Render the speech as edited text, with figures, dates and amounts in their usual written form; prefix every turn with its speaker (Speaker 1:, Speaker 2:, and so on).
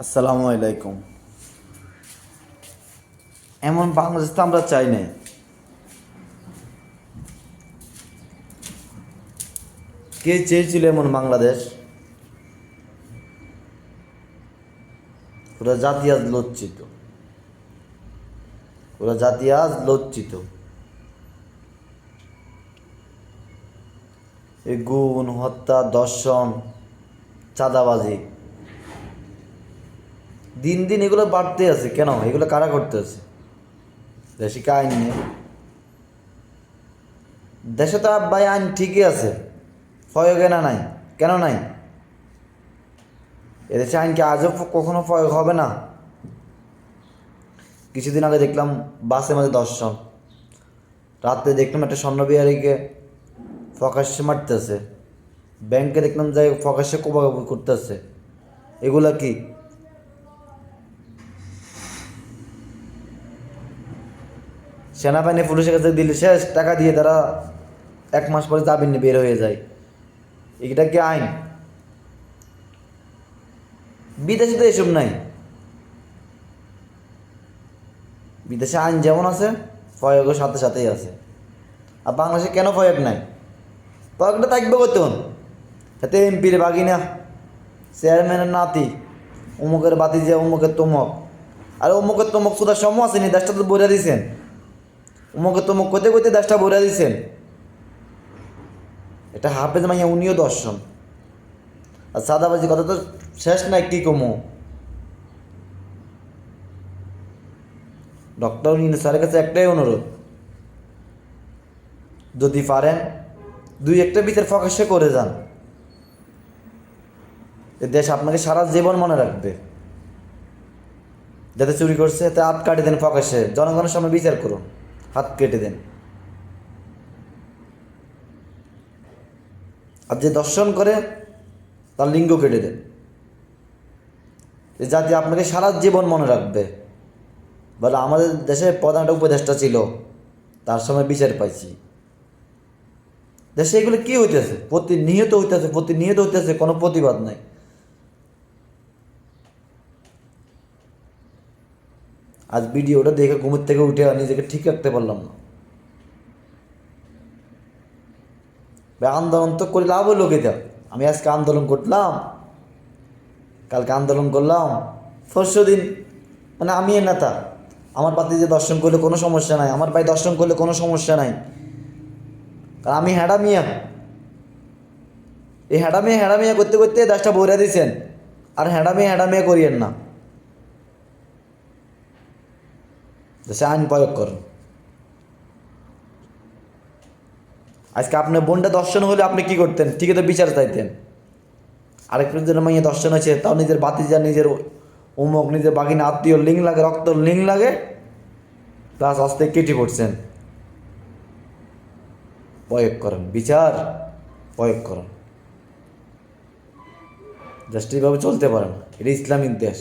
Speaker 1: আসসালামু আলাইকুম। এমন বাংলাদেশ তো আমরা চাই না। কে চেয়েছিল এমন বাংলাদেশ? ওরা জাতি আজ লজ্জিত, ওরা জাতি আজ লজ্জিত। এই গুণ, হত্যা, দর্শন, চাঁদাবাজি দিন দিন এগুলো বাড়তে আছে। কেন এগুলো কারা করতে আছে? দেশে কি আইন নেই? দেশে তো ভাই আইন ঠিকই আছে, প্রয়োগে না নাই? কেন নাই? এদেশে আইন কি আজও কখনো প্রয়োগ হবে না? কিছুদিন আগে দেখলাম বাসের মধ্যে দর্শন, রাত্রে দেখলাম একটা স্বর্ণবিহারীকে প্রকাশ্যে মারতেছে, ব্যাংকে দেখলাম যাই প্রকাশ্যে কোপাকুপি করতেছে। এগুলা কি? সেনাবাহিনী পুলিশের কাছে দিলে শেষ, টাকা দিয়ে তারা 1 মাস পরে জামিন নিয়ে বের হয়ে যায়। এটা কি আইন? বিদেশে তো এসব নাই। বিদেশে আইন যেমন আছে প্রয়োগের সাথে সাথেই আছে। আর বাংলাদেশে কেন প্রয়োগ নাই? প্রয়োগটা থাকবে কতক্ষণ? এতে এমপির বাগিনা, চেয়ারম্যানের নাতি, অমুকের বাতি যে অমুকের তমক। আর অমুকের তমক সুদার সময় আসেনি, দেশটা তো বইরা দিছেন। অমুকের তমক করতে করতে দেশটা বইরা দিছেন। এটা হাফেজ মাইয়া, উনিও দর্শন। আর সাদাবাজি কথা তো শেষ নাই, কী কমো। ডক্টর ইউনূস স্যারের কাছে একটাই অনুরোধ, যদি পারেন 2-1টা বিচার প্রকাশ্যে করে যান। এ দেশ আপনাকে সারা জীবন মনে রাখবে। যাতে চুরি করছে তা হাত কাটে দেন প্রকাশ্যে, জনগণের সামনে বিচার করুন, হাত কেটে দেন। আর যে দর্শন করে তার লিঙ্গ কেটে দেন। এ জাতি আপনাকে সারা জীবন মনে রাখবে। বলে আমাদের দেশের প্রধান একটা উপদেষ্টা ছিল, তার সময় বিচার পাইছি। দেশে এগুলো কী হইতেছে? প্রতিনিয়ত হইতেছে, কোনো প্রতিবাদ নাই। আজ ভিডিওটা দেখে ঘুমের থেকে উঠে নিজেকে ঠিক রাখতে পারলাম না। আন্দোলন তো করে লাভ হলো কেটা? আমি আজকে আন্দোলন করলাম, কালকে আন্দোলন করলাম, পরশু দিন মানে আমি এর নেতা, আমার পাতি যে দর্শন করলে কোনো সমস্যা নাই, আমার ভাই দর্শন করলে কোনো সমস্যা নাই। কারণ আমি হ্যাডা মিয়া। এই হ্যাডা মিয়া করতে করতে দেশটা বইরা দিছেন। আর হ্যাডা মিয়া করিয়েন না। দেশে আইন প্রয়োগ করুন। আজকে আপনার বোনটা দর্শন হলে আপনি কি করতেন? ঠিকই তো বিচার চাইতেন। আরেকজন যেন মাইয়া দর্শন হয়েছে, তাও নিজের বাতিজা, নিজের অমুক, নিজের বাগিনা, আত্মীয় লিঙ্ক লাগে, রক্ত লিঙ্ক লাগে, প্লাস আস্তে কেটে পড়ছেন। প্রয়োগ করেন, বিচার প্রয়োগ করেন। দেশটা এইভাবে চলতে পারে না। এটা ইসলামিক দেশ।